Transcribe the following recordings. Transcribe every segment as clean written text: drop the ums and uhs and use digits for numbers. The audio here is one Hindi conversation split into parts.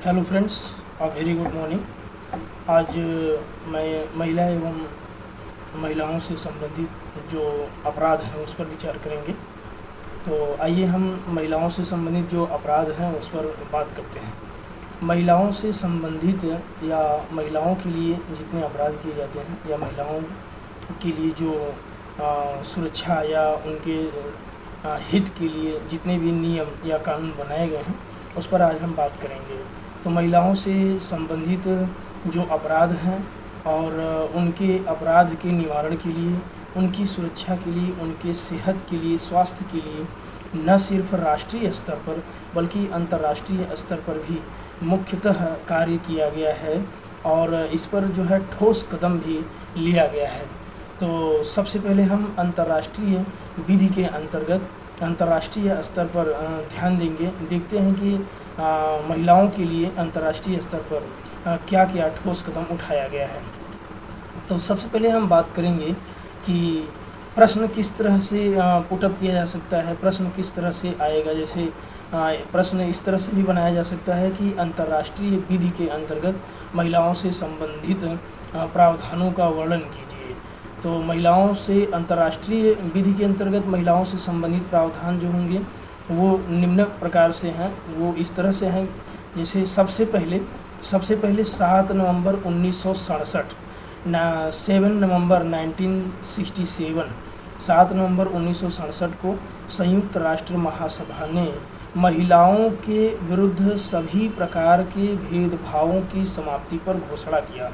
Hello friends, a very good morning. आज मैं महिला एवं महिलाओं से संबंधित जो अपराध हैं उस पर विचार करेंगे। तो आइए हम महिलाओं से संबंधित जो अपराध हैं उस पर बात करते हैं। महिलाओं से संबंधित या महिलाओं के लिए जितने अपराध किए जाते हैं या महिलाओं के लिए जो सुरक्षा या उनके हित के लिए जितने भी नियम या कानून बनाए गए हैं उस पर आज हम बात करेंगे। तो महिलाओं से संबंधित जो अपराध हैं और उनके अपराध के निवारण के लिए, उनकी सुरक्षा के लिए, उनके सेहत के लिए, स्वास्थ्य के लिए न सिर्फ राष्ट्रीय स्तर पर बल्कि अंतर्राष्ट्रीय स्तर पर भी मुख्यतः कार्य किया गया है और इस पर जो है ठोस कदम भी लिया गया है। तो सबसे पहले हम अंतर्राष्ट्रीय विधि के अंतर्गत अंतर्राष्ट्रीय स्तर पर ध्यान देंगे। देखते हैं कि महिलाओं के लिए अंतर्राष्ट्रीय स्तर पर क्या क्या ठोस कदम उठाया गया है। तो सबसे पहले हम बात करेंगे कि प्रश्न किस तरह से पुटअप किया जा सकता है, प्रश्न किस तरह से आएगा। जैसे प्रश्न इस तरह से भी बनाया जा सकता है कि अंतर्राष्ट्रीय विधि के अंतर्गत महिलाओं से संबंधित प्रावधानों का वर्णन कीजिए। तो महिलाओं से अंतर्राष्ट्रीय विधि के अंतर्गत महिलाओं से संबंधित प्रावधान जो होंगे वो निम्न प्रकार से हैं, वो इस तरह से हैं। जैसे सबसे पहले 7 नवंबर 1967 7 नवंबर 1967 7 नवंबर 1967 को संयुक्त राष्ट्र महासभा ने महिलाओं के विरुद्ध सभी प्रकार के भेदभावों की समाप्ति पर घोषणा किया।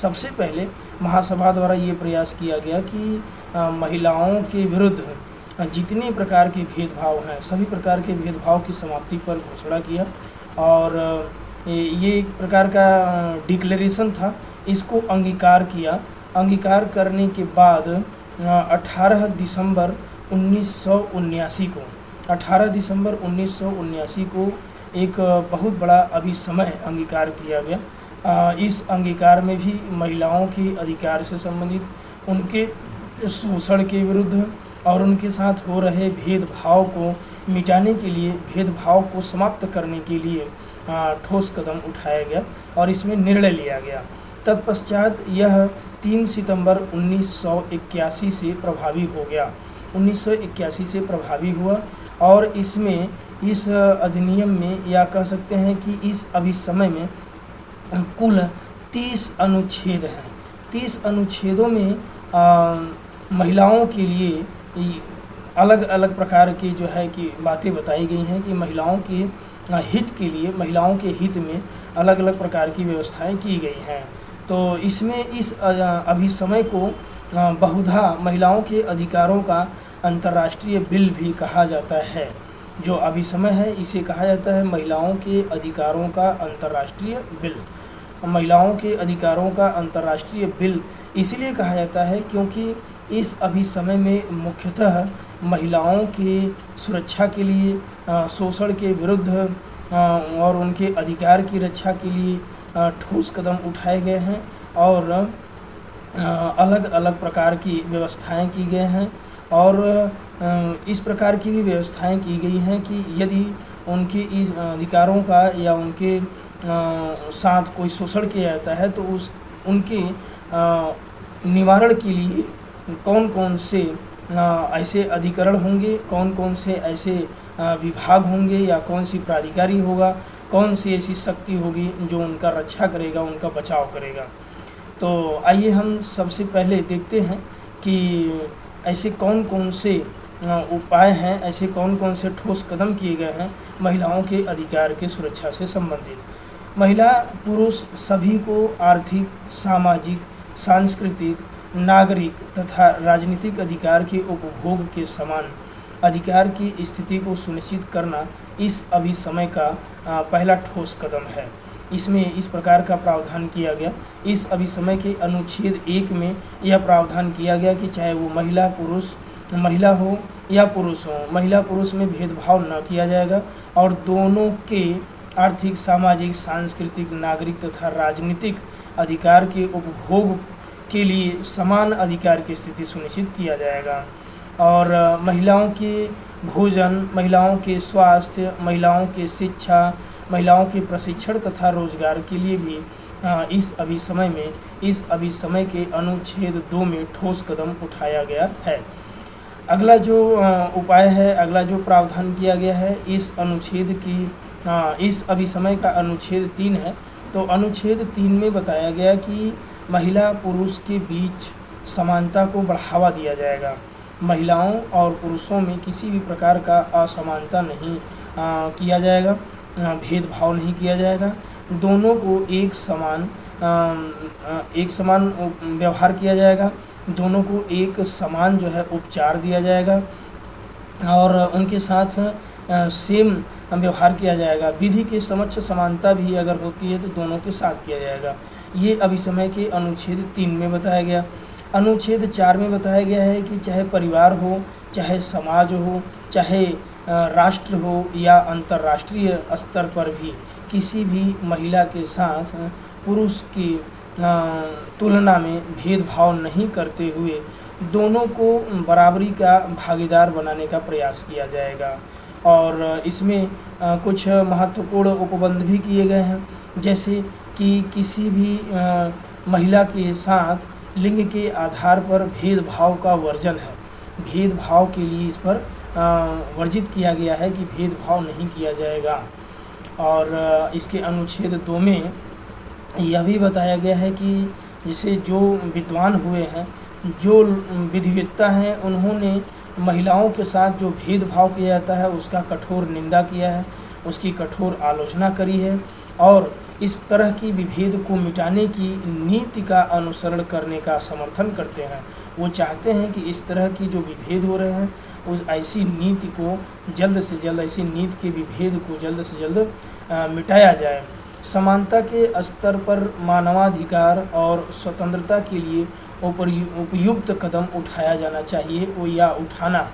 सबसे पहले महासभा द्वारा ये प्रयास किया गया कि महिलाओं के विरुद्ध जितने प्रकार के भेदभाव हैं सभी प्रकार के भेदभाव की समाप्ति पर घोषणा किया और ये एक प्रकार का डिक्लेरेशन था। इसको अंगीकार किया। अंगीकार करने के बाद 18 दिसंबर 1979 को एक बहुत बड़ा अभिसमय अंगीकार किया गया। इस अंगीकार में भी महिलाओं के अधिकार से संबंधित, उनके शोषण के विरुद्ध और उनके साथ हो रहे भेदभाव को मिटाने के लिए, भेदभाव को समाप्त करने के लिए ठोस कदम उठाया गया और इसमें निर्णय लिया गया। तत्पश्चात यह 3 सितंबर 1981 से प्रभावी हो गया। 1981 से प्रभावी हुआ और इसमें, इस अधिनियम में या कह सकते हैं कि इस अभिसमय में कुल 30 अनुच्छेद हैं। 30 अनुच्छेदों में महिलाओं के लिए अलग अलग प्रकार की जो है कि बातें बताई गई हैं कि महिलाओं के हित के लिए, महिलाओं के हित में अलग अलग प्रकार की व्यवस्थाएं की गई हैं। तो इसमें इस अभिसमय को बहुधा महिलाओं के अधिकारों का अंतर्राष्ट्रीय बिल भी कहा जाता है। जो अभिसमय है इसे कहा जाता है महिलाओं के अधिकारों का अंतर्राष्ट्रीय बिल। महिलाओं के अधिकारों का अंतर्राष्ट्रीय बिल इसलिए कहा जाता है क्योंकि इस अभिसमय में मुख्यतः महिलाओं के सुरक्षा के लिए, शोषण के विरुद्ध और उनके अधिकार की रक्षा के लिए ठोस कदम उठाए गए हैं और अलग अलग प्रकार की व्यवस्थाएं की गए हैं। और इस प्रकार की भी व्यवस्थाएं की गई हैं कि यदि उनके इस अधिकारों का या उनके साथ कोई शोषण किया जाता है तो उनके निवारण के लिए कौन कौन से ऐसे अधिकरण होंगे, कौन कौन से ऐसे विभाग होंगे या कौन सी प्राधिकारी होगा, कौन सी ऐसी शक्ति होगी जो उनका रक्षा करेगा, उनका बचाव करेगा। तो आइए हम सबसे पहले देखते हैं कि ऐसे कौन कौन से उपाय हैं, ऐसे कौन कौन से ठोस कदम किए गए हैं महिलाओं के अधिकार के सुरक्षा से संबंधित। महिला पुरुष सभी को आर्थिक, सामाजिक, सांस्कृतिक, नागरिक तथा राजनीतिक अधिकार के उपभोग के समान अधिकार की स्थिति को सुनिश्चित करना इस अभिसमय का पहला ठोस कदम है। इसमें इस प्रकार का प्रावधान किया गया। इस अभिसमय के अनुच्छेद 1 में यह प्रावधान किया गया कि चाहे वो महिला हो या पुरुष हो, महिला पुरुष में भेदभाव न किया जाएगा और दोनों के आर्थिक, सामाजिक, सांस्कृतिक, नागरिक तथा राजनीतिक अधिकार के उपभोग के लिए समान अधिकार की स्थिति सुनिश्चित किया जाएगा। और महिलाओं के भोजन, महिलाओं के स्वास्थ्य, महिलाओं के शिक्षा, महिलाओं के प्रशिक्षण तथा रोजगार के लिए भी इस अभिसमय के अनुच्छेद 2 में ठोस कदम उठाया गया है। अगला जो उपाय है, अगला जो प्रावधान किया गया है इस अभिसमय का अनुच्छेद 3 है। तो अनुच्छेद 3 में बताया गया कि महिला पुरुष के बीच समानता को बढ़ावा दिया जाएगा। महिलाओं और पुरुषों में किसी भी प्रकार का असमानता नहीं किया जाएगा, भेदभाव नहीं किया जाएगा। दोनों को एक समान व्यवहार किया जाएगा, दोनों को एक समान जो है उपचार दिया जाएगा और उनके साथ सेम व्यवहार किया जाएगा। विधि के समक्ष समानता भी अगर होती है तो दोनों के साथ किया जाएगा। ये अभिसमय के अनुच्छेद 3 में बताया गया। अनुच्छेद 4 में बताया गया है कि चाहे परिवार हो, चाहे समाज हो, चाहे राष्ट्र हो या अंतर्राष्ट्रीय स्तर पर भी किसी भी महिला के साथ पुरुष की तुलना में भेदभाव नहीं करते हुए दोनों को बराबरी का भागीदार बनाने का प्रयास किया जाएगा। और इसमें कुछ महत्वपूर्ण उपबंध भी किए गए हैं, जैसे कि किसी भी महिला के साथ लिंग के आधार पर भेदभाव का वर्जन है। भेदभाव के लिए इस पर वर्जित किया गया है कि भेदभाव नहीं किया जाएगा। और इसके अनुच्छेद 2 में यह भी बताया गया है कि जैसे जो विद्वान हुए हैं, जो विधिवेत्ता हैं, उन्होंने महिलाओं के साथ जो भेदभाव किया जाता है उसका कठोर निंदा किया है, उसकी कठोर आलोचना करी है और इस तरह की विभेद को मिटाने की नीति का अनुसरण करने का समर्थन करते हैं। वो चाहते हैं कि इस तरह की जो विभेद हो रहे हैं उस ऐसी नीति को जल्द से जल्द, ऐसी नीति के विभेद को जल्द से जल्द मिटाया जाए। समानता के स्तर पर मानवाधिकार और स्वतंत्रता के लिए उपयुक्त कदम उठाया जाना चाहिए या उठाना।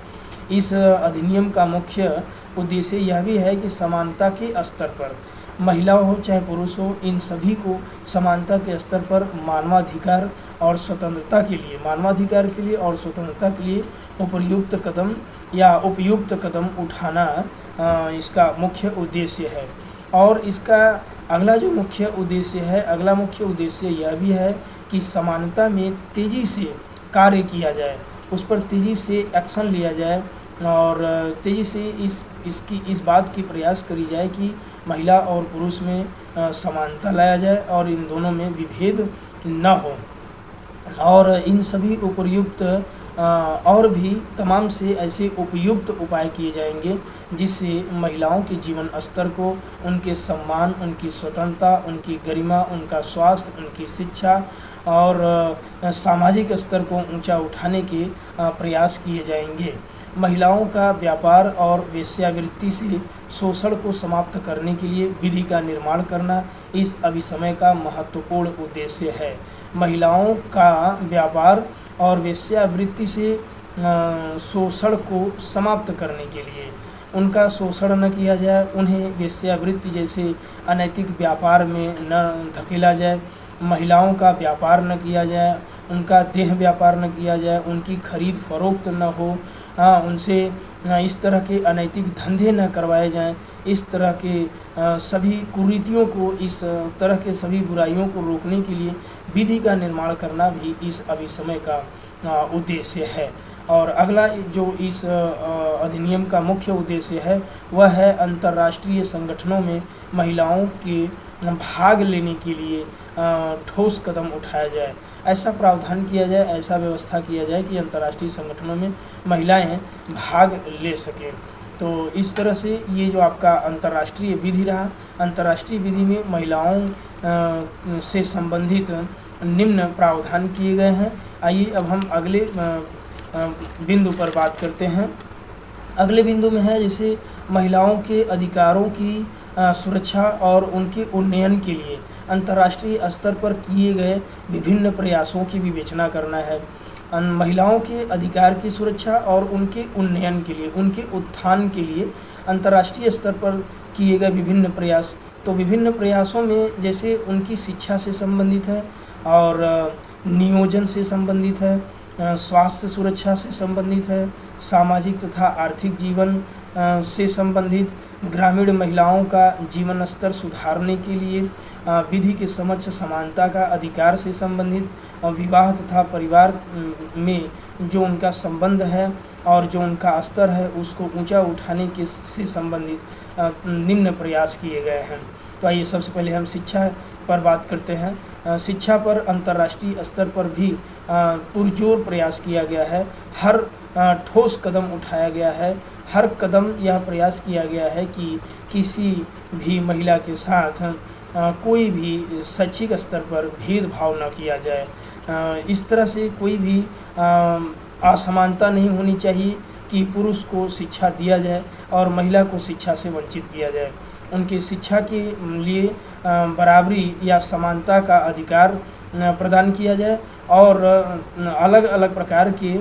इस अधिनियम का मुख्य उद्देश्य यह भी है कि समानता के स्तर पर महिला हो चाहे पुरुष हो, इन सभी को समानता के स्तर पर मानवाधिकार और स्वतंत्रता के लिए उपयुक्त कदम उठाना इसका मुख्य उद्देश्य है। और इसका अगला मुख्य उद्देश्य यह भी है कि समानता में तेज़ी से कार्य किया जाए, उस पर तेज़ी से एक्शन लिया जाए और तेज़ी से इस बात की प्रयास करी जाए कि महिला और पुरुष में समानता लाया जाए और इन दोनों में विभेद न हो। और इन सभी उपर्युक्त और भी तमाम से ऐसे उपयुक्त उपाय किए जाएंगे जिससे महिलाओं के जीवन स्तर को, उनके सम्मान, उनकी स्वतंत्रता, उनकी गरिमा, उनका स्वास्थ्य, उनकी शिक्षा और सामाजिक स्तर को ऊंचा उठाने के प्रयास किए जाएंगे। महिलाओं का व्यापार और वेश्यावृत्ति से शोषण को समाप्त करने के लिए विधि का निर्माण करना इस अभिसमय का महत्वपूर्ण उद्देश्य है। महिलाओं का व्यापार और वेश्यावृत्ति से शोषण को समाप्त करने के लिए, उनका शोषण न किया जाए, उन्हें वेश्यावृत्ति जैसे अनैतिक व्यापार में न धकेला जाए, महिलाओं का व्यापार न किया जाए, उनका देह व्यापार न किया जाए, उनकी खरीद फरोख्त न हो, उनसे इस तरह के अनैतिक धंधे न करवाए जाएं। इस तरह के सभी कुरीतियों को, इस तरह के सभी बुराइयों को रोकने के लिए विधि का निर्माण करना भी इस अभिसमय का उद्देश्य है। और अगला जो इस अधिनियम का मुख्य उद्देश्य है वह है अंतर्राष्ट्रीय संगठनों में महिलाओं के भाग लेने के लिए ठोस कदम उठाया जाए। ऐसा प्रावधान किया जाए, ऐसा व्यवस्था किया जाए कि अंतर्राष्ट्रीय संगठनों में महिलाएं भाग ले सकें। तो इस तरह से ये जो आपका अंतर्राष्ट्रीय विधि रहा, अंतर्राष्ट्रीय विधि में महिलाओं से संबंधित निम्न प्रावधान किए गए हैं। आइए अब हम अगले बिंदु पर बात करते हैं। अगले बिंदु में है जैसे महिलाओं के अधिकारों की सुरक्षा और उनके उन्नयन के लिए अंतर्राष्ट्रीय स्तर पर किए गए विभिन्न प्रयासों की विवेचना करना है। महिलाओं के अधिकार की सुरक्षा और उनके उन्नयन के लिए, उनके उत्थान के लिए अंतर्राष्ट्रीय स्तर पर किए गए विभिन्न प्रयास। तो विभिन्न प्रयासों में जैसे उनकी शिक्षा से संबंधित है और नियोजन से संबंधित है, स्वास्थ्य सुरक्षा से संबंधित है, सामाजिक तथा आर्थिक जीवन से संबंधित ग्रामीण महिलाओं का जीवन स्तर सुधारने के लिए विधि के समक्ष समानता का अधिकार से संबंधित और विवाह तथा परिवार में जो उनका संबंध है और जो उनका स्तर है उसको ऊंचा उठाने के से संबंधित निम्न प्रयास किए गए हैं। तो आइए सबसे पहले हम शिक्षा पर बात करते हैं। शिक्षा पर अंतर्राष्ट्रीय स्तर पर भी पुरजोर प्रयास किया गया है। हर ठोस कदम उठाया गया है। हर कदम यह प्रयास किया गया है कि किसी भी महिला के साथ कोई भी शैक्षिक स्तर पर भेदभाव न किया जाए। इस तरह से कोई भी असमानता नहीं होनी चाहिए कि पुरुष को शिक्षा दिया जाए और महिला को शिक्षा से वंचित किया जाए। उनकी शिक्षा के लिए बराबरी या समानता का अधिकार प्रदान किया जाए और अलग अलग प्रकार के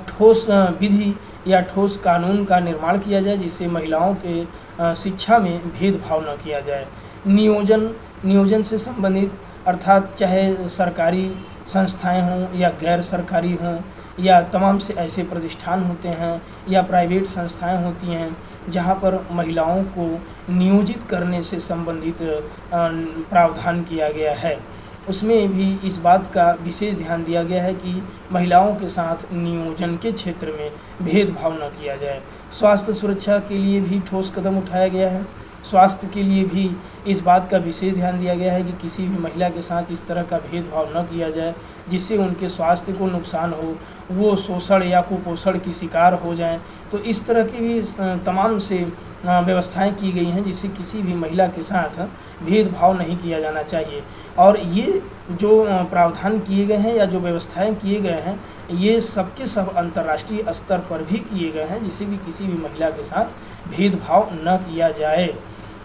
ठोस विधि या ठोस कानून का निर्माण किया जाए जिससे महिलाओं के शिक्षा में भेदभाव न किया जाए। नियोजन से संबंधित अर्थात चाहे सरकारी संस्थाएं हों या गैर सरकारी हों या तमाम से ऐसे प्रतिष्ठान होते हैं या प्राइवेट संस्थाएं होती हैं जहां पर महिलाओं को नियोजित करने से संबंधित प्रावधान किया गया है, उसमें भी इस बात का विशेष ध्यान दिया गया है कि महिलाओं के साथ नियोजन के क्षेत्र में भेदभाव न किया जाए। स्वास्थ्य सुरक्षा के लिए भी ठोस कदम उठाया गया है। स्वास्थ्य के लिए भी इस बात का विशेष ध्यान दिया गया है कि किसी भी महिला के साथ इस तरह का भेदभाव न किया जाए जिससे उनके स्वास्थ्य को नुकसान हो, वो शोषण या कुपोषण की शिकार हो जाएं। तो इस तरह की भी तमाम से व्यवस्थाएं की गई हैं जिससे किसी भी महिला के साथ भेदभाव नहीं किया जाना चाहिए। और ये जो प्रावधान किए गए हैं या जो व्यवस्थाएं किए गए हैं ये सबके सब अंतर्राष्ट्रीय स्तर पर भी किए गए हैं जिससे कि किसी भी महिला के साथ भेदभाव न किया जाए।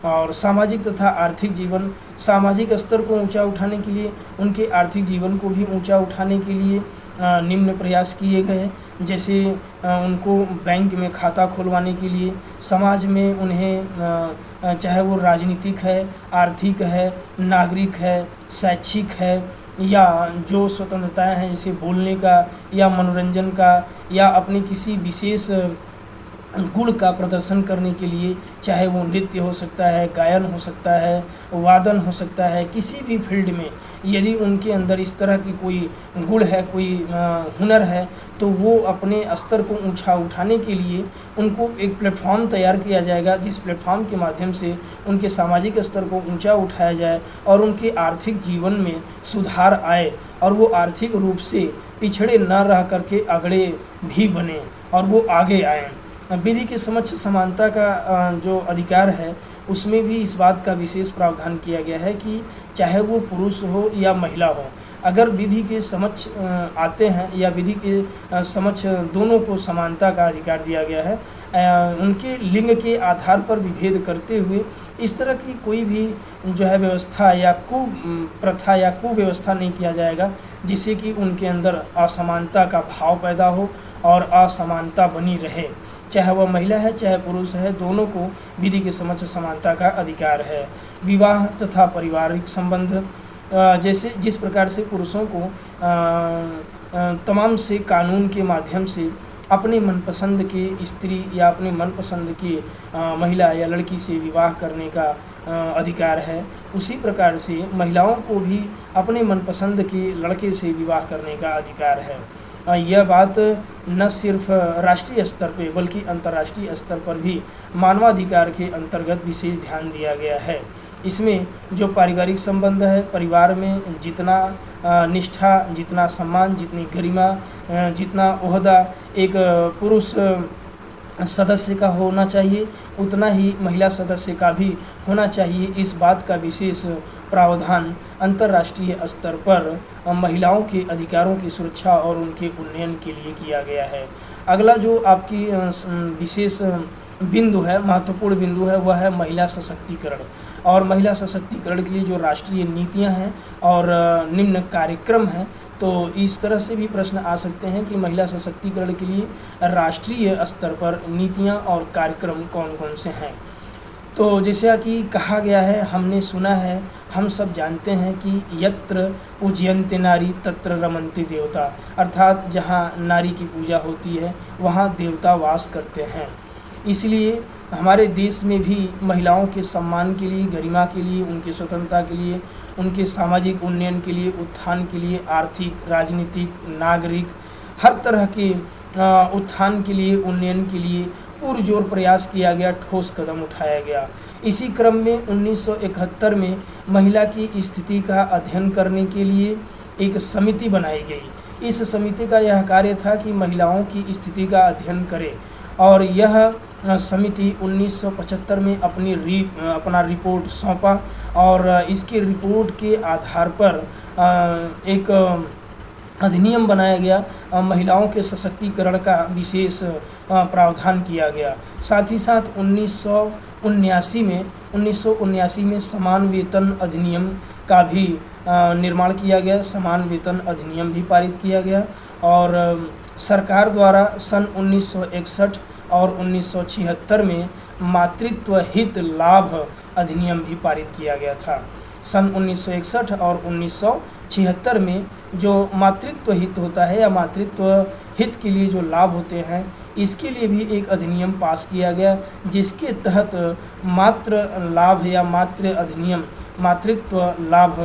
और सामाजिक तथा आर्थिक जीवन, सामाजिक स्तर को ऊंचा उठाने के लिए, उनके आर्थिक जीवन को भी ऊंचा उठाने के लिए निम्न प्रयास किए गए। जैसे उनको बैंक में खाता खुलवाने के लिए, समाज में उन्हें चाहे वो राजनीतिक है, आर्थिक है, नागरिक है, शैक्षिक है या जो स्वतंत्रताएं हैं जैसे बोलने का या मनोरंजन का या अपने किसी विशेष गुण का प्रदर्शन करने के लिए, चाहे वो नृत्य हो सकता है, गायन हो सकता है, वादन हो सकता है, किसी भी फील्ड में यदि उनके अंदर इस तरह की कोई गुण है, कोई हुनर है तो वो अपने स्तर को ऊंचा उठाने के लिए उनको एक प्लेटफॉर्म तैयार किया जाएगा जिस प्लेटफॉर्म के माध्यम से उनके सामाजिक स्तर को ऊंचा उठाया जाए और उनके आर्थिक जीवन में सुधार आए और वो आर्थिक रूप से पिछड़े न रह करके अगड़े भी बने और वो आगे आएँ। विधि के समक्ष समानता का जो अधिकार है उसमें भी इस बात का विशेष प्रावधान किया गया है कि चाहे वो पुरुष हो या महिला हो, अगर विधि के समक्ष आते हैं या विधि के समक्ष दोनों को समानता का अधिकार दिया गया है। उनके लिंग के आधार पर विभेद करते हुए इस तरह की कोई भी जो है व्यवस्था या कुप्रथा या कुव्यवस्था नहीं किया जाएगा जिससे कि उनके अंदर असमानता का भाव पैदा हो और असमानता बनी रहे। चाहे वह महिला है चाहे पुरुष है, दोनों को विधि के समक्ष समानता का अधिकार है। विवाह तथा पारिवारिक संबंध, जैसे जिस प्रकार से पुरुषों को तमाम से कानून के माध्यम से अपने मनपसंद के स्त्री या अपने मनपसंद की महिला या लड़की से विवाह करने का अधिकार है, उसी प्रकार से महिलाओं को भी अपने मनपसंद के लड़के से विवाह करने का अधिकार है। यह बात न सिर्फ राष्ट्रीय स्तर पे बल्कि अंतर्राष्ट्रीय स्तर पर भी मानवाधिकार के अंतर्गत विशेष ध्यान दिया गया है। इसमें जो पारिवारिक संबंध है, परिवार में जितना निष्ठा, जितना सम्मान, जितनी गरिमा, जितना ओहदा एक पुरुष सदस्य का होना चाहिए उतना ही महिला सदस्य का भी होना चाहिए। इस बात का विशेष प्रावधान अंतर्राष्ट्रीय स्तर पर महिलाओं के अधिकारों की सुरक्षा और उनके उन्नयन के लिए किया गया है। अगला जो आपकी विशेष बिंदु है, महत्वपूर्ण बिंदु है, वह है महिला सशक्तिकरण। और महिला सशक्तिकरण के लिए जो राष्ट्रीय नीतियां हैं और निम्न कार्यक्रम हैं, तो इस तरह से भी प्रश्न आ सकते हैं कि महिला सशक्तिकरण के लिए राष्ट्रीय स्तर पर नीतियां और कार्यक्रम कौन कौन से हैं। तो जैसा कि कहा गया है, हमने सुना है, हम सब जानते हैं कि यत्र पूजयन्ते नारी तत्र रमन्ते देवता, अर्थात जहाँ नारी की पूजा होती है वहाँ देवता वास करते हैं। इसलिए हमारे देश में भी महिलाओं के सम्मान के लिए, गरिमा के लिए, उनकी स्वतंत्रता के लिए, उनके सामाजिक उन्नयन के लिए, उत्थान के लिए, आर्थिक, राजनीतिक, नागरिक हर तरह के उत्थान के लिए, उन्नयन के लिए पुरजोर प्रयास किया गया, ठोस कदम उठाया गया। इसी क्रम में 1971 में महिला की स्थिति का अध्ययन करने के लिए एक समिति बनाई गई। इस समिति का यह कार्य था कि महिलाओं की स्थिति का अध्ययन करे, और यह समिति 1975 में अपना रिपोर्ट सौंपा, और इसके रिपोर्ट के आधार पर एक अधिनियम बनाया गया। महिलाओं के सशक्तिकरण का विशेष प्रावधान किया गया। साथ ही साथ 1979 में समान वेतन अधिनियम का भी निर्माण किया गया। समान वेतन अधिनियम भी पारित किया गया, और सरकार द्वारा सन 1961 और 1976 में मातृत्व हित लाभ अधिनियम भी पारित किया गया था। सन 1961 और 1976 में जो मातृत्व हित होता है या मातृत्व हित के लिए जो लाभ होते हैं, इसके लिए भी एक अधिनियम पास किया गया, जिसके तहत मातृ लाभ या मातृत्व लाभ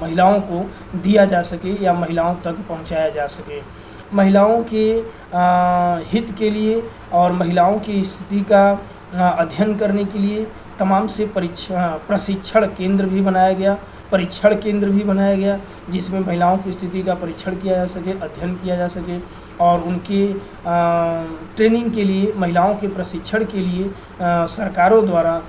महिलाओं को दिया जा सके या महिलाओं तक पहुंचाया जा सके। महिलाओं के हित के लिए और महिलाओं की स्थिति का अध्ययन करने के लिए तमाम से प्रशिक्षण केंद्र भी बनाया गया, जिसमें महिलाओं की स्थिति का परीक्षण किया जा सके, अध्ययन किया जा सके, और उनके ट्रेनिंग के लिए, महिलाओं के प्रशिक्षण के लिए सरकारों द्वारा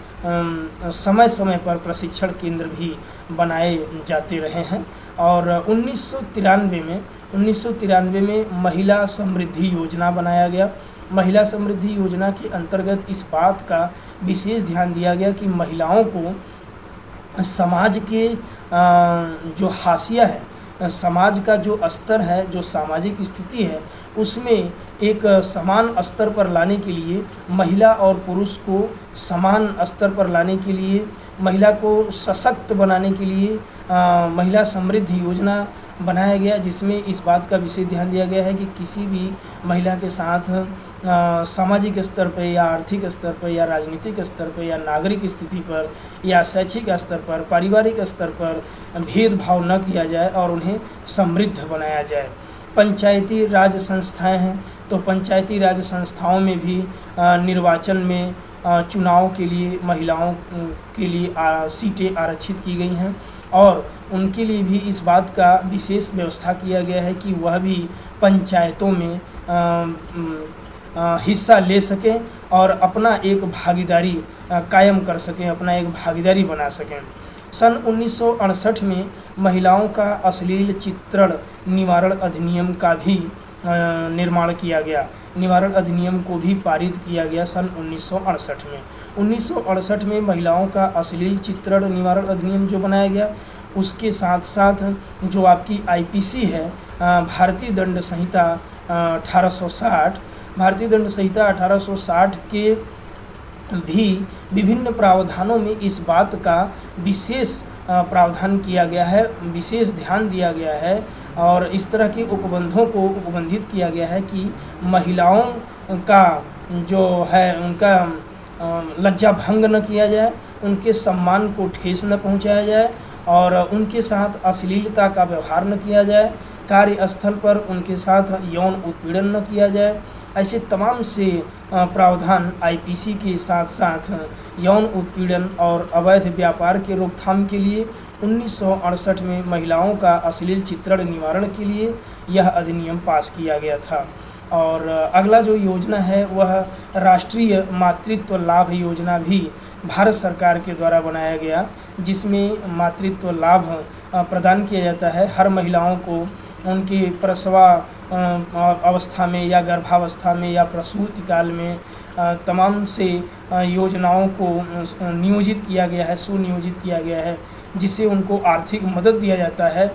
समय समय पर प्रशिक्षण केंद्र भी बनाए जाते रहे हैं। और 1993 में महिला समृद्धि योजना बनाया गया। महिला समृद्धि योजना के अंतर्गत इस बात का विशेष ध्यान दिया गया कि महिलाओं को समाज के जो हाशिया है, समाज का जो स्तर है, जो सामाजिक स्थिति है, उसमें एक समान स्तर पर लाने के लिए, महिला और पुरुष को समान स्तर पर लाने के लिए, महिला को सशक्त बनाने के लिए महिला समृद्धि योजना बनाया गया, जिसमें इस बात का विशेष ध्यान दिया गया है कि किसी भी महिला के साथ सामाजिक स्तर पर या आर्थिक स्तर पर या राजनीतिक स्तर पर या नागरिक स्थिति पर या शैक्षिक स्तर पर, पारिवारिक स्तर पर भेदभाव न किया जाए और उन्हें समृद्ध बनाया जाए। पंचायती राज संस्थाएं हैं, तो पंचायती राज संस्थाओं में भी निर्वाचन में चुनाव के लिए महिलाओं के लिए सीटें आरक्षित की गई हैं, और उनके लिए भी इस बात का विशेष व्यवस्था किया गया है कि वह भी पंचायतों में हिस्सा ले सकें और अपना एक भागीदारी कायम कर सकें, अपना एक भागीदारी बना सकें। सन 1968 में महिलाओं का अश्लील चित्रण निवारण अधिनियम का भी निर्माण किया गया। निवारण अधिनियम को भी पारित किया गया सन 1968 में। 1968 में महिलाओं का अश्लील चित्रण निवारण अधिनियम जो बनाया गया, उसके साथ साथ जो आपकी आईपीसी है, भारतीय दंड संहिता 1860, भारतीय दंड संहिता 1860 के भी विभिन्न प्रावधानों में इस बात का विशेष प्रावधान किया गया है, विशेष ध्यान दिया गया है, और इस तरह के उपबंधों को उपबंधित किया गया है कि महिलाओं का जो है उनका लज्जा भंग न किया जाए, उनके सम्मान को ठेस न पहुंचाया जाए, और उनके साथ अश्लीलता का व्यवहार न किया जाए, कार्यस्थल पर उनके साथ यौन उत्पीड़न न किया जाए। ऐसे तमाम से प्रावधान आईपीसी के साथ साथ यौन उत्पीड़न और अवैध व्यापार के रोकथाम के लिए 1968 में महिलाओं का अश्लील चित्रण निवारण के लिए यह अधिनियम पास किया गया था। और अगला जो योजना है वह राष्ट्रीय मातृत्व लाभ योजना भी भारत सरकार के द्वारा बनाया गया, जिसमें मातृत्व लाभ प्रदान किया जाता है हर महिलाओं को उनकी प्रसवा अवस्था में या गर्भावस्था में या प्रसूति काल में तमाम से योजनाओं को नियोजित किया गया है, सुनियोजित किया गया है, जिससे उनको आर्थिक मदद दिया जाता है।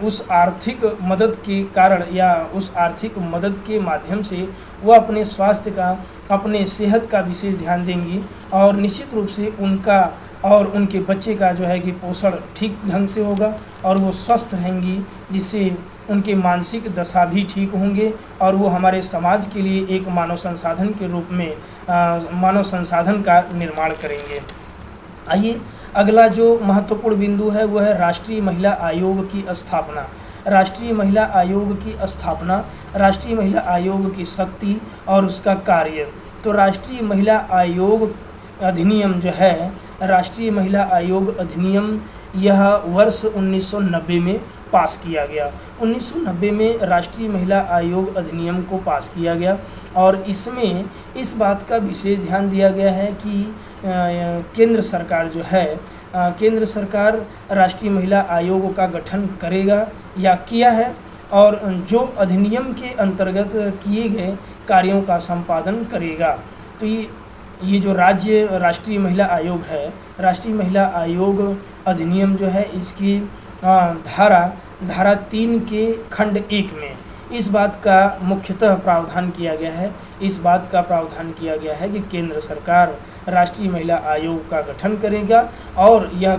उस आर्थिक मदद के कारण या उस आर्थिक मदद के माध्यम से वह अपने स्वास्थ्य का, अपने सेहत का विशेष ध्यान देंगी और निश्चित रूप से उनका और उनके बच्चे का जो है कि पोषण ठीक ढंग से होगा और वो स्वस्थ रहेंगी, जिससे उनके मानसिक दशा भी ठीक होंगे और वो हमारे समाज के लिए एक मानव संसाधन के रूप में मानव संसाधन का निर्माण करेंगे। आइए, अगला जो महत्वपूर्ण बिंदु है वह है राष्ट्रीय महिला आयोग की स्थापना। राष्ट्रीय महिला आयोग की स्थापना, राष्ट्रीय महिला आयोग की शक्ति और उसका कार्य। तो राष्ट्रीय महिला आयोग अधिनियम जो है, राष्ट्रीय महिला आयोग अधिनियम, यह वर्ष 1990 में पास किया गया। 1990 में राष्ट्रीय महिला आयोग अधिनियम को पास किया गया और इसमें इस बात का विशेष ध्यान दिया गया है कि केंद्र सरकार जो है, केंद्र सरकार राष्ट्रीय महिला आयोग का गठन करेगा या किया है और जो अधिनियम के अंतर्गत किए गए कार्यों का संपादन करेगा। तो ये जो राष्ट्रीय महिला आयोग है, राष्ट्रीय महिला आयोग अधिनियम जो है, इसकी धारा 3 के खंड 1 में इस बात का मुख्यतः प्रावधान किया गया है, इस बात का प्रावधान किया गया है कि केंद्र सरकार राष्ट्रीय महिला आयोग का गठन करेगा और यह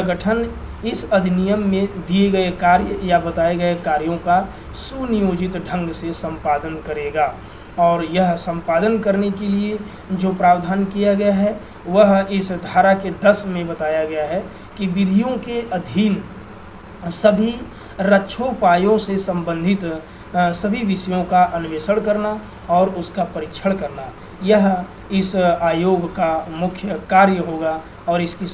गठन इस अधिनियम में दिए गए कार्य या बताए गए कार्यों का सुनियोजित ढंग से संपादन करेगा। और यह संपादन करने के लिए जो प्रावधान किया गया है वह इस धारा के 10 में बताया गया है कि विधियों के अधीन सभी रक्षोपायों से संबंधित सभी विषयों का अन्वेषण करना और उसका परीक्षण करना, यह इस आयोग का मुख्य कार्य होगा और इसकी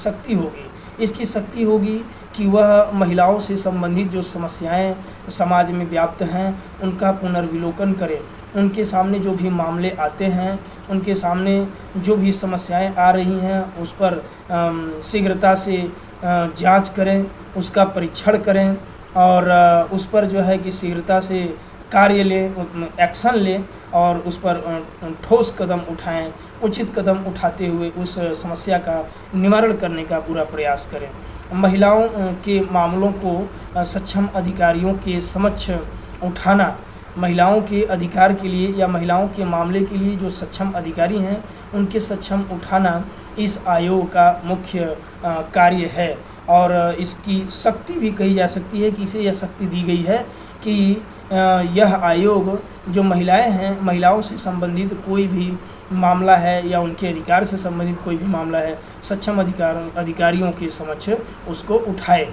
शक्ति होगी कि वह महिलाओं से संबंधित जो समस्याएं समाज में व्याप्त हैं उनका पुनर्विलोकन करे, उनके सामने जो भी मामले आते हैं, उनके सामने जो भी समस्याएं आ रही हैं उस पर शीघ्रता से जांच करें, उसका परीक्षण करें और उस पर जो है कि शीघ्रता से कार्य लें, एक्शन लें और उस पर ठोस कदम उठाएं, उचित कदम उठाते हुए उस समस्या का निवारण करने का पूरा प्रयास करें। महिलाओं के मामलों को सक्षम अधिकारियों के समक्ष उठाना, महिलाओं के अधिकार के लिए या महिलाओं के मामले के लिए जो सक्षम अधिकारी हैं उनके सक्षम उठाना इस आयोग का मुख्य कार्य है। और इसकी शक्ति भी कही जा सकती है कि इसे यह शक्ति दी गई है कि यह आयोग जो महिलाएं हैं, महिलाओं से संबंधित कोई भी मामला है या उनके अधिकार से संबंधित कोई भी मामला है, सक्षम अधिकारियों के समक्ष उसको उठाए।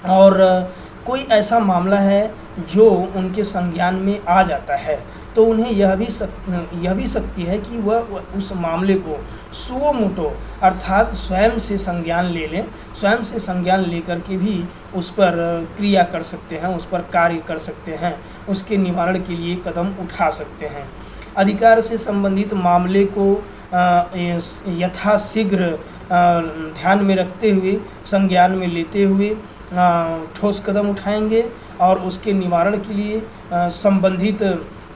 और कोई ऐसा मामला है जो उनके संज्ञान में आ जाता है तो उन्हें यह भी शक्ति है कि वह उस मामले को सुओ मोटो अर्थात स्वयं से संज्ञान ले लें, स्वयं से संज्ञान लेकर के भी उस पर क्रिया कर सकते हैं, उस पर कार्य कर सकते हैं, उसके निवारण के लिए कदम उठा सकते हैं। अधिकार से संबंधित मामले को यथाशीघ्र ध्यान में रखते हुए, संज्ञान में लेते हुए ठोस कदम उठाएंगे और उसके निवारण के लिए संबंधित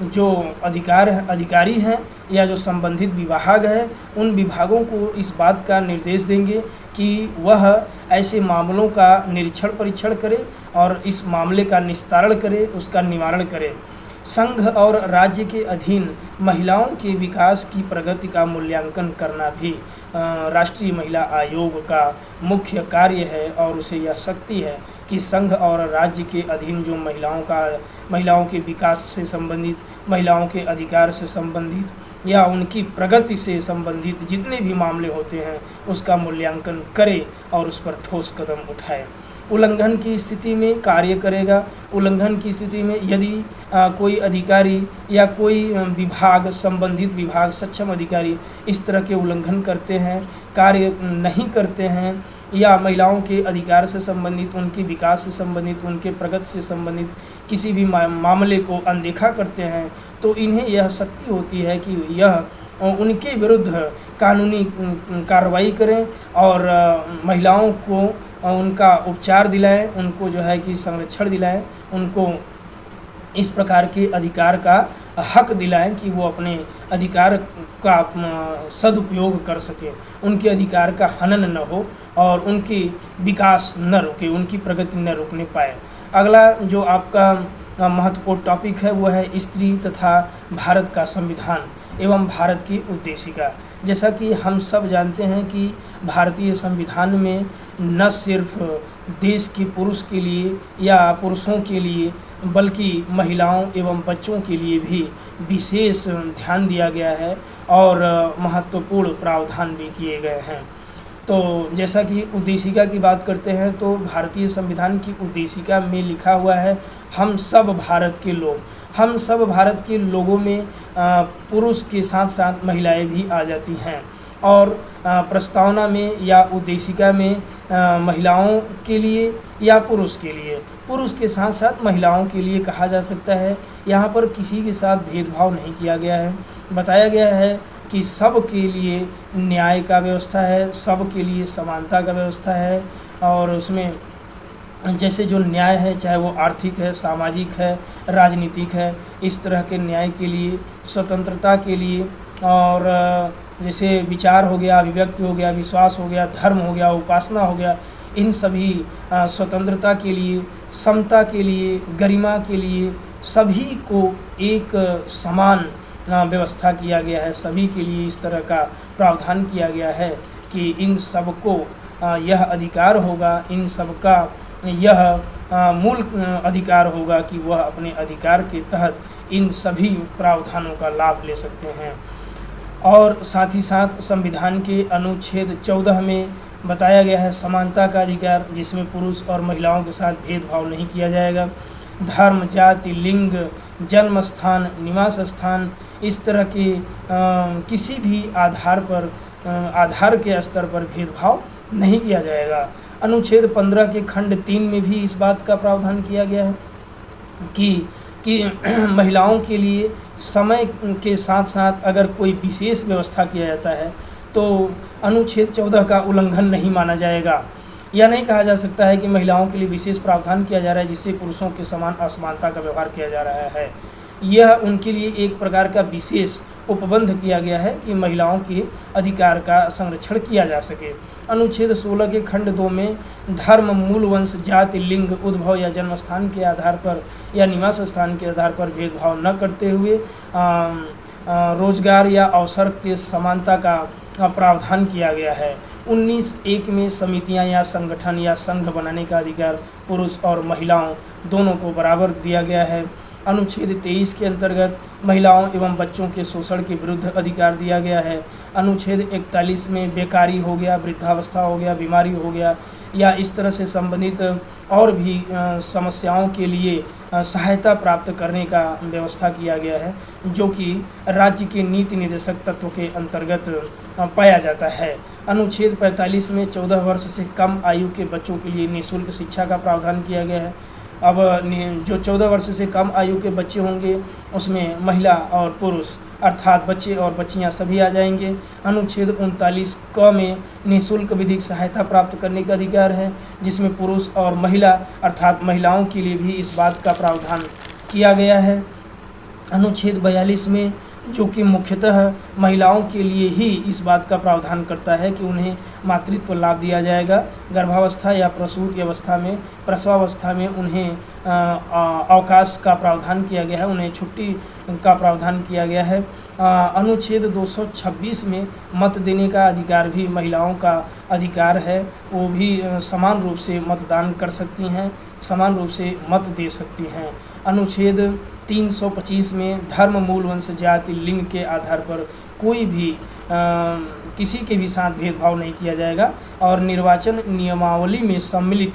जो अधिकारी हैं या जो संबंधित विभाग है उन विभागों को इस बात का निर्देश देंगे कि वह ऐसे मामलों का निरीक्षण परीक्षण करे और इस मामले का निस्तारण करे, उसका निवारण करे। संघ और राज्य के अधीन महिलाओं के विकास की प्रगति का मूल्यांकन करना भी राष्ट्रीय महिला आयोग का मुख्य कार्य है और उसे यह शक्ति है कि संघ और राज्य के अधीन जो महिलाओं के विकास से संबंधित, महिलाओं के अधिकार से संबंधित या उनकी प्रगति से संबंधित जितने भी मामले होते हैं उसका मूल्यांकन करे और उस पर ठोस कदम उठाए। उल्लंघन की स्थिति में कार्य करेगा। उल्लंघन की स्थिति में यदि कोई अधिकारी या कोई विभाग, संबंधित विभाग, सक्षम अधिकारी इस तरह के उल्लंघन करते हैं, कार्य नहीं करते हैं या महिलाओं के अधिकार से संबंधित, उनके विकास से संबंधित, उनके प्रगति से संबंधित किसी भी मामले को अनदेखा करते हैं तो इन्हें यह शक्ति होती है कि यह उनके विरुद्ध कानूनी कार्रवाई करें और महिलाओं को उनका उपचार दिलाएं, उनको जो है कि संरक्षण दिलाएं, उनको इस प्रकार के अधिकार का हक दिलाएं कि वो अपने अधिकार का सदुपयोग कर सकें, उनके अधिकार का हनन न हो और उनकी विकास न रुके, उनकी प्रगति न रुकने पाए। अगला जो आपका महत्वपूर्ण टॉपिक है वो है स्त्री तथा भारत का संविधान एवं भारत की उद्देशिका। जैसा कि हम सब जानते हैं कि भारतीय संविधान में न सिर्फ देश के पुरुष के लिए या पुरुषों के लिए बल्कि महिलाओं एवं बच्चों के लिए भी विशेष ध्यान दिया गया है और महत्वपूर्ण प्रावधान भी किए गए हैं। तो जैसा कि उद्देशिका की बात करते हैं तो भारतीय संविधान की उद्देशिका में लिखा हुआ है, हम सब भारत के लोग। हम सब भारत के लोगों में पुरुष के साथ साथ महिलाएं भी आ जाती हैं और प्रस्तावना में या उद्देशिका में महिलाओं के लिए या पुरुष के लिए, पुरुष के साथ साथ महिलाओं के लिए कहा जा सकता है। यहाँ पर किसी के साथ भेदभाव नहीं किया गया है। बताया गया है कि सब के लिए न्याय का व्यवस्था है, सब के लिए समानता का व्यवस्था है और उसमें जैसे जो न्याय है, चाहे वो आर्थिक है, सामाजिक है, राजनीतिक है, इस तरह के न्याय के लिए, स्वतंत्रता के लिए और जैसे विचार हो गया, अभिव्यक्ति हो गया, विश्वास हो गया, धर्म हो गया, उपासना हो गया, इन सभी स्वतंत्रता के लिए, समता के लिए, गरिमा के लिए सभी को एक समान व्यवस्था किया गया है। सभी के लिए इस तरह का प्रावधान किया गया है कि इन सबको यह अधिकार होगा, इन सबका यह मूल अधिकार होगा कि वह अपने अधिकार के तहत इन सभी प्रावधानों का लाभ ले सकते हैं। और साथ ही साथ संविधान के अनुच्छेद 14 में बताया गया है समानता का अधिकार, जिसमें पुरुष और महिलाओं के साथ भेदभाव नहीं किया जाएगा। धर्म, जाति, लिंग, जन्म स्थान, निवास स्थान, इस तरह के किसी भी आधार पर आधार के स्तर पर भेदभाव नहीं किया जाएगा। अनुच्छेद 15 के खंड 3 में भी इस बात का प्रावधान किया गया है कि महिलाओं के लिए समय के साथ साथ अगर कोई विशेष व्यवस्था किया जाता है तो अनुच्छेद 14 का उल्लंघन नहीं माना जाएगा। यह नहीं कहा जा सकता है कि महिलाओं के लिए विशेष प्रावधान किया जा रहा है जिससे पुरुषों के समान असमानता का व्यवहार किया जा रहा है। यह उनके लिए एक प्रकार का विशेष उपबंध किया गया है कि महिलाओं के अधिकार का संरक्षण किया जा सके। अनुच्छेद 16 के खंड 2 में धर्म, मूल वंश, जाति, लिंग, उद्भव या जन्म स्थान के आधार पर या निवास स्थान के आधार पर भेदभाव न करते हुए रोजगार या अवसर के समानता का प्रावधान किया गया है। 19(1) में समितियां या संगठन या संघ बनाने का अधिकार पुरुष और महिलाओं दोनों को बराबर दिया गया है। अनुच्छेद 23 के अंतर्गत महिलाओं एवं बच्चों के शोषण के विरुद्ध अधिकार दिया गया है। अनुच्छेद 41 में बेकारी हो गया, वृद्धावस्था हो गया, बीमारी हो गया या इस तरह से संबंधित और भी समस्याओं के लिए सहायता प्राप्त करने का व्यवस्था किया गया है, जो कि राज्य के नीति निर्देशक तत्व के अंतर्गत पाया जाता है। अनुच्छेद 45 में 14 वर्ष से कम आयु के बच्चों के लिए निःशुल्क शिक्षा का प्रावधान किया गया है। अब जो 14 वर्ष से कम आयु के बच्चे होंगे उसमें महिला और पुरुष अर्थात बच्चे और बच्चियां सभी आ जाएंगे। अनुच्छेद 39 क में निःशुल्क विधिक सहायता प्राप्त करने का अधिकार है, जिसमें पुरुष और महिला अर्थात महिलाओं के लिए भी इस बात का प्रावधान किया गया है। अनुच्छेद 42 में जो कि मुख्यतः महिलाओं के लिए ही इस बात का प्रावधान करता है कि उन्हें मातृत्व लाभ दिया जाएगा। गर्भावस्था या प्रसूति अवस्था में, प्रसवावस्था में उन्हें अवकाश का प्रावधान किया गया है, उन्हें छुट्टी का प्रावधान किया गया है। अनुच्छेद 226 में मत देने का अधिकार भी महिलाओं का अधिकार है, वो भी समान रूप से मतदान कर सकती हैं, समान रूप से मत दे सकती हैं। अनुच्छेद 325 में धर्म, मूल वंश, जाति, लिंग के आधार पर कोई भी किसी के भी साथ भेदभाव नहीं किया जाएगा और निर्वाचन नियमावली में सम्मिलित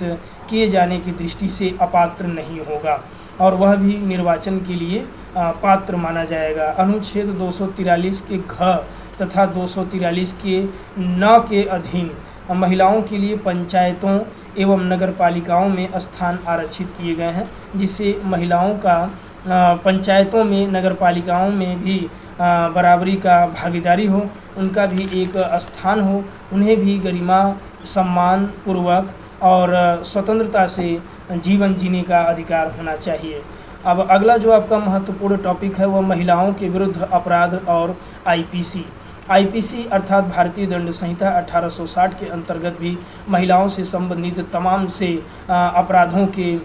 किए जाने की दृष्टि से अपात्र नहीं होगा और वह भी निर्वाचन के लिए पात्र माना जाएगा। अनुच्छेद 243 के घ तथा 243 के न के अधीन महिलाओं के लिए पंचायतों एवं नगर पालिकाओं में स्थान आरक्षित किए गए हैं, जिससे महिलाओं का पंचायतों में, नगर पालिकाओं में भी बराबरी का भागीदारी हो, उनका भी एक स्थान हो, उन्हें भी गरिमा, सम्मान पूर्वक और स्वतंत्रता से जीवन जीने का अधिकार होना चाहिए। अब अगला जो आपका महत्वपूर्ण टॉपिक है वह महिलाओं के विरुद्ध अपराध और आईपीसी अर्थात भारतीय दंड संहिता 1860 के अंतर्गत भी महिलाओं से संबंधित तमाम से अपराधों के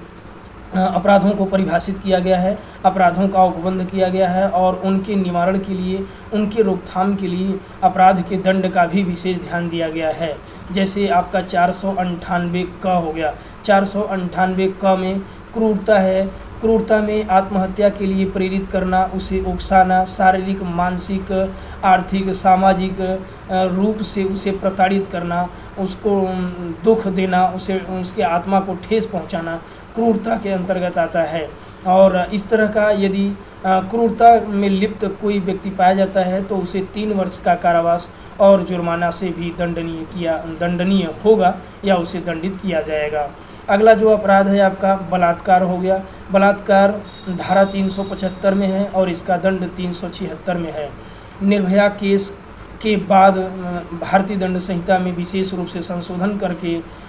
अपराधों को परिभाषित किया गया है, अपराधों का उपबंध किया गया है और उनके निवारण के लिए, उनके रोकथाम के लिए अपराध के दंड का भी विशेष ध्यान दिया गया है। जैसे आपका 498 क हो गया। 498 क में क्रूरता है। क्रूरता में आत्महत्या के लिए प्रेरित करना, उसे उकसाना, शारीरिक, मानसिक, आर्थिक, सामाजिक रूप से उसे प्रताड़ित करना, उसको दुख देना, उसे उसके आत्मा को ठेस पहुंचाना क्रूरता के अंतर्गत आता है। और इस तरह का यदि क्रूरता में लिप्त कोई व्यक्ति पाया जाता है तो उसे 3 वर्ष का कारावास और जुर्माना से भी दंडनीय होगा या उसे दंडित किया जाएगा। अगला जो अपराध है आपका बलात्कार हो गया। बलात्कार धारा 375 में है और इसका दंड 376 में है। निर्भया केस के बाद भारतीय दंड संहिता में विशेष रूप से संशोधन करके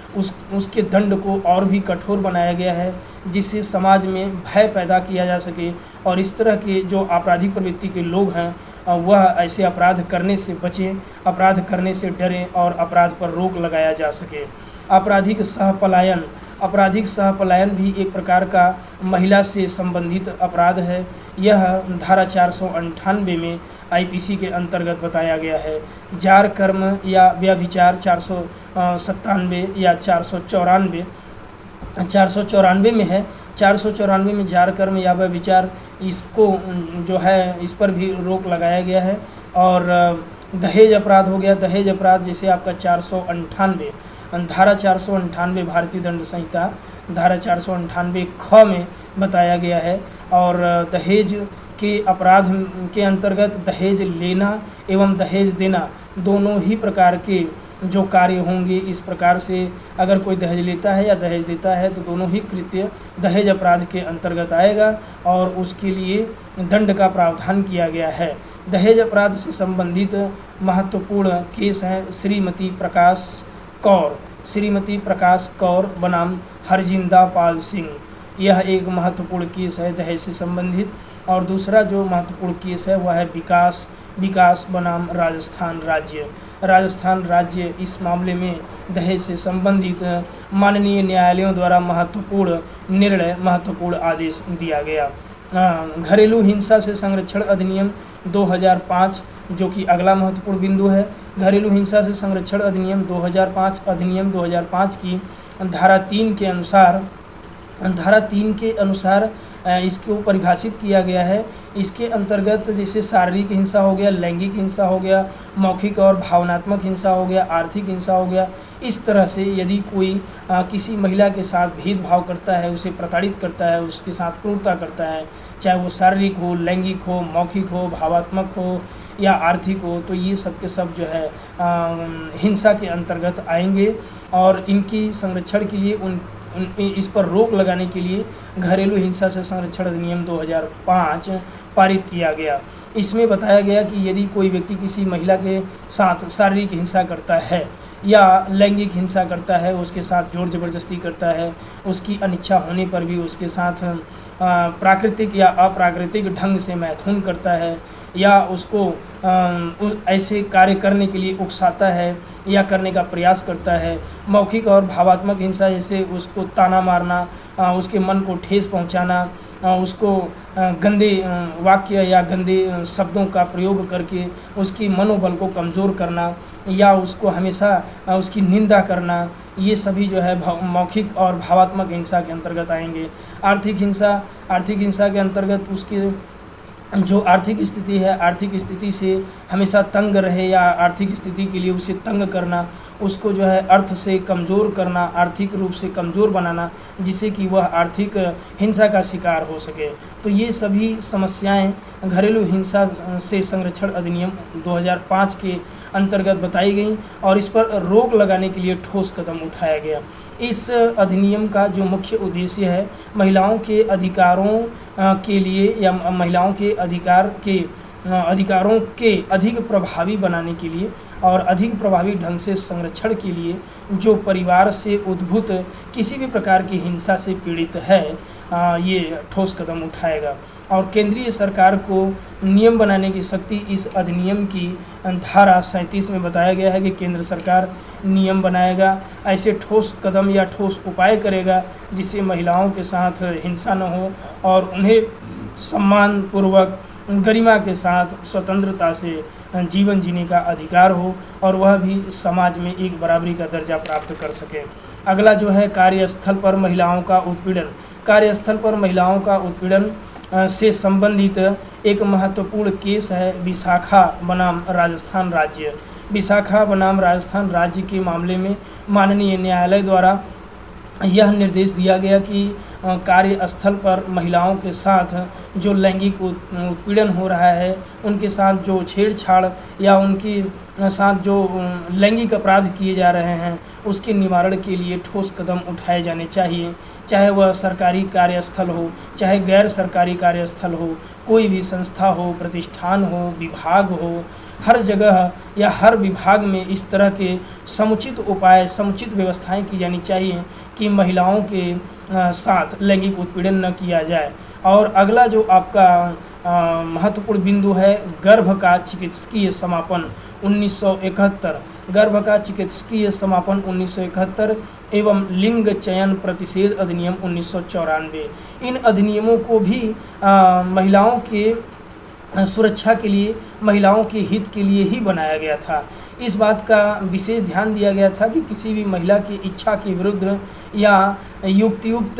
उसके दंड को और भी कठोर बनाया गया है, जिससे समाज में भय पैदा किया जा सके और इस तरह के जो आपराधिक प्रवृत्ति के लोग हैं वह ऐसे अपराध करने से बचें, अपराध करने से डरें और अपराध पर रोक लगाया जा सके। आपराधिक सहपलायन। आपराधिक सहपलायन भी एक प्रकार का महिला से संबंधित अपराध है। यह धारा 498 में आईपीसी के अंतर्गत बताया गया है। जार कर्म या व्यभिचार 497 या 494 में है। 494 में जार कर्म या व्यभिचार, इसको जो है इस पर भी रोक लगाया गया है। और दहेज अपराध हो गया। दहेज अपराध जैसे आपका 498 धारा 498 भारतीय दंड संहिता धारा 498 ख में बताया गया है। और दहेज के अपराध के अंतर्गत दहेज लेना एवं दहेज देना दोनों ही प्रकार के जो कार्य होंगे। इस प्रकार से अगर कोई दहेज लेता है या दहेज देता है तो दोनों ही कृत्य दहेज अपराध के अंतर्गत आएगा और उसके लिए दंड का प्रावधान किया गया है। दहेज अपराध से संबंधित महत्वपूर्ण केस हैं श्रीमती प्रकाश कौर। श्रीमती प्रकाश कौर बनाम हरजिंदा पाल सिंह, यह एक महत्वपूर्ण केस है दहेज से संबंधित। और दूसरा जो महत्वपूर्ण केस है वह है विकास बनाम राजस्थान राज्य। राजस्थान राज्य इस मामले में दहेज से संबंधित माननीय न्यायालयों द्वारा महत्वपूर्ण आदेश दिया गया। घरेलू हिंसा से संरक्षण अधिनियम 2005 जो कि अगला महत्वपूर्ण बिंदु है। घरेलू हिंसा से संरक्षण अधिनियम 2005 की धारा 3 के अनुसार इसको परिभाषित किया गया है। इसके अंतर्गत जैसे शारीरिक हिंसा हो गया, लैंगिक हिंसा हो गया, मौखिक और भावनात्मक हिंसा हो गया, आर्थिक हिंसा हो गया। इस तरह से यदि कोई किसी महिला के साथ भेदभाव करता है, उसे प्रताड़ित करता है, उसके साथ क्रूरता करता है, चाहे वो शारीरिक हो, लैंगिक हो, मौखिक हो, भावात्मक हो या आर्थिक हो, तो ये सब के सब जो है हिंसा के अंतर्गत आएंगे। और इनकी संरक्षण के लिए इस पर रोक लगाने के लिए घरेलू हिंसा से संरक्षण अधिनियम 2005 पारित किया गया। इसमें बताया गया कि यदि कोई व्यक्ति किसी महिला के साथ शारीरिक हिंसा करता है या लैंगिक हिंसा करता है, उसके साथ जोर ज़बरदस्ती करता है, उसकी अनिच्छा होने पर भी उसके साथ प्राकृतिक या अप्राकृतिक ढंग से मैथुन करता है या उसको ऐसे कार्य करने के लिए उकसाता है या करने का प्रयास करता है। मौखिक और भावात्मक हिंसा जैसे उसको ताना मारना, उसके मन को ठेस पहुंचाना, उसको गंदे वाक्य या गंदे शब्दों का प्रयोग करके उसकी मनोबल को कमज़ोर करना या उसको हमेशा उसकी निंदा करना, ये सभी जो है मौखिक और भावात्मक हिंसा के अंतर्गत आएंगे। आर्थिक हिंसा के अंतर्गत उसके जो आर्थिक स्थिति है, आर्थिक स्थिति से हमेशा तंग रहे या आर्थिक स्थिति के लिए उसे तंग करना, उसको जो है अर्थ से कमज़ोर करना, आर्थिक रूप से कमज़ोर बनाना, जिससे कि वह आर्थिक हिंसा का शिकार हो सके। तो ये सभी समस्याएं घरेलू हिंसा से संरक्षण अधिनियम 2005 के अंतर्गत बताई गई और इस पर रोक लगाने के लिए ठोस कदम उठाया गया। इस अधिनियम का जो मुख्य उद्देश्य है महिलाओं के अधिकारों के लिए या महिलाओं के अधिकारों के अधिक प्रभावी बनाने के लिए और अधिक प्रभावी ढंग से संरक्षण के लिए जो परिवार से उद्भूत किसी भी प्रकार की हिंसा से पीड़ित है ये ठोस कदम उठाएगा। और केंद्रीय सरकार को नियम बनाने की शक्ति इस अधिनियम की धारा 37 में बताया गया है कि केंद्र सरकार नियम बनाएगा, ऐसे ठोस कदम या ठोस उपाय करेगा जिससे महिलाओं के साथ हिंसा न हो और उन्हें सम्मानपूर्वक गरिमा के साथ स्वतंत्रता से जीवन जीने का अधिकार हो और वह भी समाज में एक बराबरी का दर्जा प्राप्त कर सके। अगला जो है कार्यस्थल पर महिलाओं का उत्पीड़न। कार्यस्थल पर महिलाओं का उत्पीड़न से संबंधित एक महत्वपूर्ण केस है विशाखा बनाम राजस्थान राज्य। विशाखा बनाम राजस्थान राज्य के मामले में माननीय न्यायालय द्वारा यह निर्देश दिया गया कि कार्यस्थल पर महिलाओं के साथ जो लैंगिक उत्पीड़न हो रहा है, उनके साथ जो छेड़छाड़ या उनके साथ जो लैंगिक अपराध किए जा रहे हैं, उसके निवारण के लिए ठोस कदम उठाए जाने चाहिए। चाहे वह सरकारी कार्यस्थल हो, चाहे गैर सरकारी कार्यस्थल हो, कोई भी संस्था हो, प्रतिष्ठान हो, विभाग हो, हर जगह या हर विभाग में इस तरह के समुचित उपाय, समुचित व्यवस्थाएं की जानी चाहिए कि महिलाओं के साथ लैंगिक उत्पीड़न न किया जाए। और अगला जो आपका महत्वपूर्ण बिंदु है गर्भ का चिकित्सकीय समापन 1971। गर्भ का चिकित्सकीय समापन 1971 एवं लिंग चयन प्रतिषेध अधिनियम 1994। इन अधिनियमों को भी महिलाओं के सुरक्षा के लिए, महिलाओं के हित के लिए ही बनाया गया था। इस बात का विशेष ध्यान दिया गया था कि किसी भी महिला की इच्छा के विरुद्ध या युक्तियुक्त